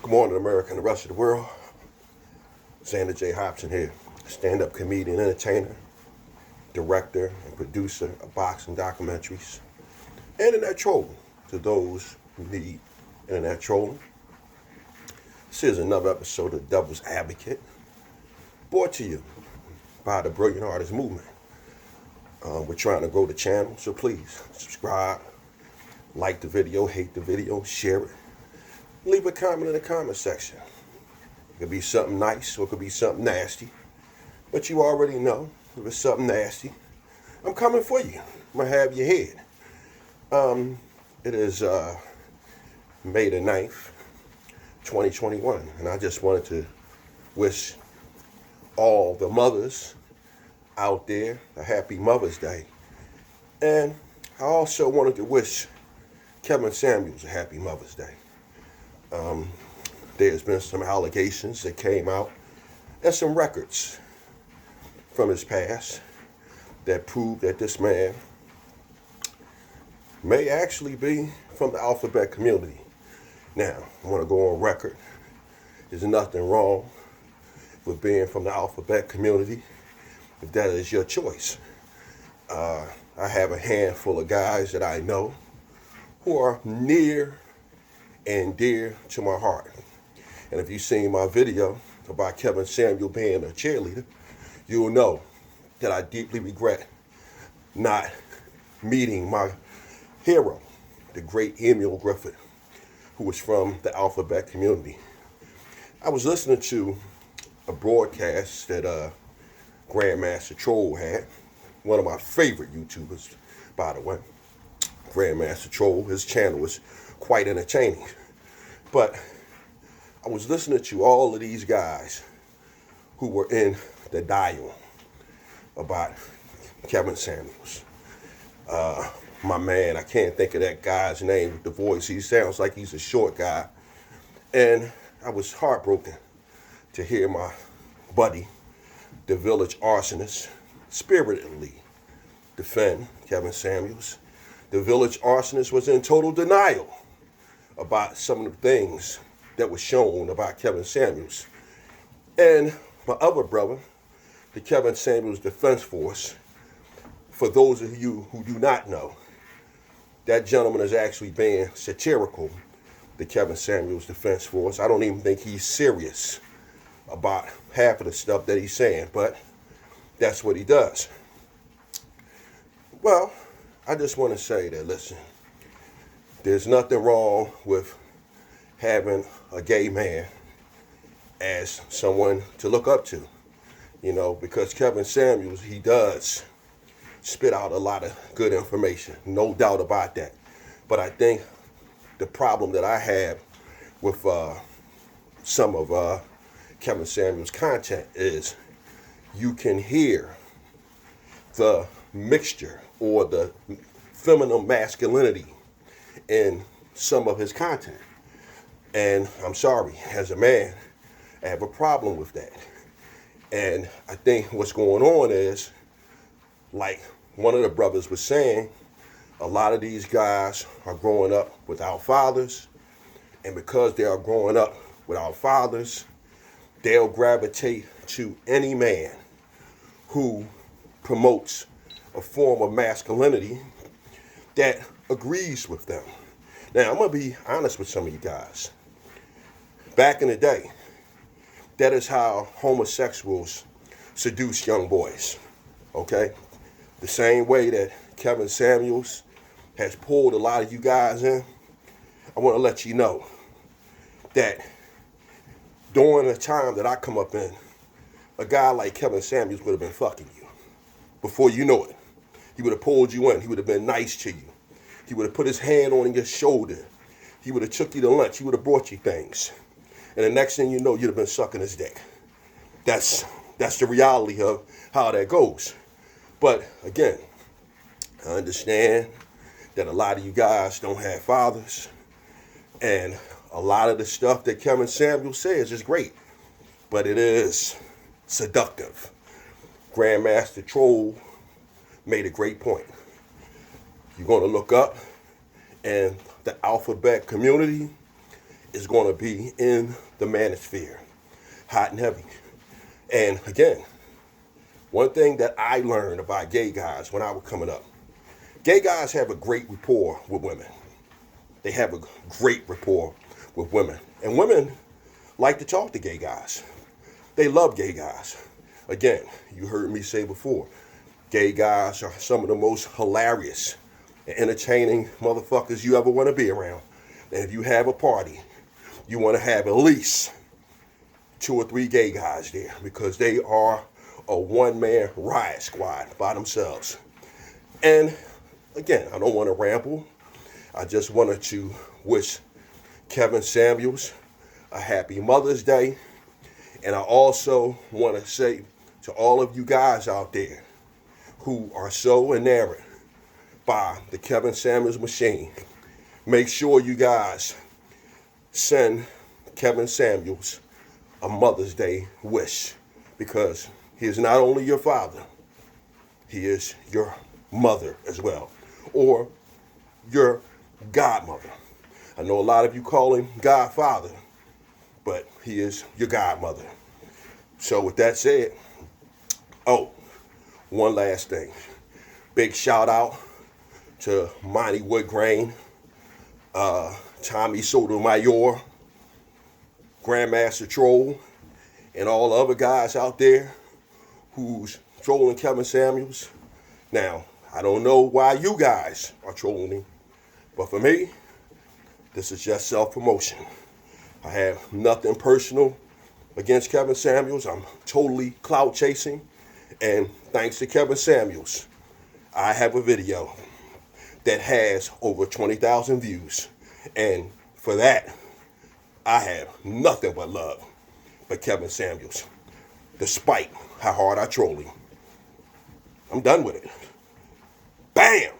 Good morning, America and the rest of the world. Xander J. Hobson here, stand-up comedian, entertainer, director, and producer of boxing documentaries, internet trolling to those who need internet trolling. This is another episode of Devil's Advocate, brought to you by the Brilliant Artist Movement. We're trying to grow the channel, so please subscribe, like the video, hate the video, share it. Leave a comment in the comment section. It could be something nice or it could be something nasty. But you already know, if it's something nasty, I'm coming for you. I'm going to have your head. It is May the 9th, 2021. And I just wanted to wish all the mothers out there a happy Mother's Day. And I also wanted to wish Kevin Samuels a happy Mother's Day. There's been some allegations that came out and some records from his past that prove that this man may actually be from the alphabet community. Now, I want to go on record. There's nothing wrong with being from the alphabet community if that is your choice. I have a handful of guys that I know who are near and dear to my heart. And if you've seen my video about Kevin Samuel being a cheerleader, you'll know that I deeply regret not meeting my hero, the great Emil Griffith, who was from the alphabet community. I was listening to a broadcast that Grandmaster Troll had, one of my favorite YouTubers, by the way. Grandmaster Troll, his channel was quite entertaining. But I was listening to all of these guys who were in the dial about Kevin Samuels. My man, I can't think of that guy's name with the voice. He sounds like he's a short guy. And I was heartbroken to hear my buddy, the village arsonist, spiritedly defend Kevin Samuels. The village arsonist was in total denial about some of the things that were shown about Kevin Samuels. And my other brother, the Kevin Samuels Defense Force, for those of you who do not know, that gentleman is actually being satirical, the Kevin Samuels Defense Force. I don't even think he's serious about half of the stuff that he's saying, but that's what he does. Well, I just want to say that, listen, there's nothing wrong with having a gay man as someone to look up to, because Kevin Samuels, he does spit out a lot of good information, no doubt about that. But I think the problem that I have with some of Kevin Samuels' content is you can hear the mixture or the feminine masculinity in some of his content. And I'm sorry, as a man, I have a problem with that. And I think what's going on is, like one of the brothers was saying, a lot of these guys are growing up without fathers. And because they are growing up without fathers, they'll gravitate to any man who promotes a form of masculinity that agrees with them. Now, I'm going to be honest with some of you guys. Back in the day, that is how homosexuals seduce young boys, okay? The same way that Kevin Samuels has pulled a lot of you guys in, I want to let you know that during the time that I come up in, a guy like Kevin Samuels would have been fucking you before you know it. He would have pulled you in. He would have been nice to you. He would have put his hand on your shoulder. He would have took you to lunch. He would have brought you things. And the next thing you know, you'd have been sucking his dick. That's the reality of how that goes. But again, I understand that a lot of you guys don't have fathers. And a lot of the stuff that Kevin Samuels says is great. But it is seductive. Grandmaster Troll made a great point. You're going to look up, and the alphabet community is going to be in the manosphere, hot and heavy. And again, one thing that I learned about gay guys when I was coming up, gay guys have a great rapport with women. They have a great rapport with women. And women like to talk to gay guys. They love gay guys. Again, you heard me say before, gay guys are some of the most hilarious and entertaining motherfuckers you ever want to be around. And if you have a party, you want to have at least 2 or 3 gay guys there, because they are a one-man riot squad by themselves. And again, I don't want to ramble. I just wanted to wish Kevin Samuels a happy Mother's Day. And I also want to say to all of you guys out there who are so enamored by the Kevin Samuels machine, make sure you guys send Kevin Samuels a Mother's Day wish, because he is not only your father, he is your mother as well, or your godmother. I know a lot of you call him Godfather, but he is your godmother. So with that said, oh, one last thing. Big shout out to Monty Woodgrain, Tommy Sotomayor, Grandmaster Troll, and all the other guys out there who's trolling Kevin Samuels. Now, I don't know why you guys are trolling him, but for me, this is just self-promotion. I have nothing personal against Kevin Samuels. I'm totally clout chasing. And thanks to Kevin Samuels, I have a video that has over 20,000 views. And for that, I have nothing but love for Kevin Samuels, despite how hard I troll him. I'm done with it. Bam!